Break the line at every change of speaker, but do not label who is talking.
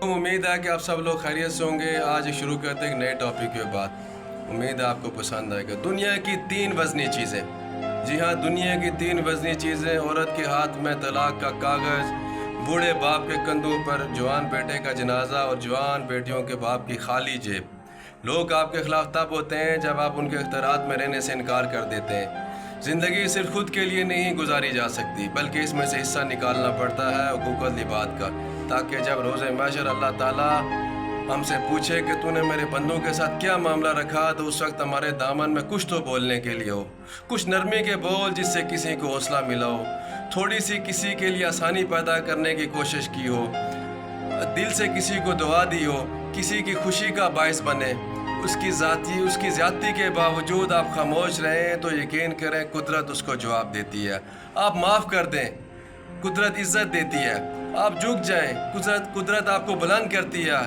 امید ہے کہ آپ سب لوگ خیریت سے ہوں گے۔ آج شروع کرتے ہیں ایک نئے ٹاپک کے بعد۔ امید ہے آپ کو پسند آئے گا۔ دنیا کی 3 وزنی چیزیں۔ جی ہاں، دنیا کی 3 وزنی چیزیں۔ عورت کے ہاتھ میں طلاق کا کاغذ، بوڑھے باپ کے کندھوں پر جوان بیٹے کا جنازہ اور جوان بیٹیوں کے باپ کی خالی جیب۔ لوگ آپ کے خلاف تب ہوتے ہیں جب آپ ان کے اختیارات میں رہنے سے انکار کر دیتے ہیں۔ زندگی صرف خود کے لیے نہیں گزاری جا سکتی، بلکہ اس میں سے حصہ نکالنا پڑتا ہے حقوق العباد کا، تاکہ جب روز محشر اللہ تعالیٰ ہم سے پوچھے کہ تو نے میرے بندوں کے ساتھ کیا معاملہ رکھا، تو اس وقت ہمارے دامن میں کچھ تو بولنے کے لیے ہو، کچھ نرمی کے بول جس سے کسی کو حوصلہ ملا ہو، تھوڑی سی کسی کے لیے آسانی پیدا کرنے کی کوشش کی ہو، دل سے کسی کو دعا دی ہو، کسی کی خوشی کا باعث بنے۔ اس کی زیادتی کے باوجود آپ خاموش رہیں تو یقین کریں قدرت اس کو جواب دیتی ہے۔ آپ معاف کر دیں، قدرت عزت دیتی ہے۔ آپ جھک جائیں، قدرت آپ کو بلند کرتی ہے۔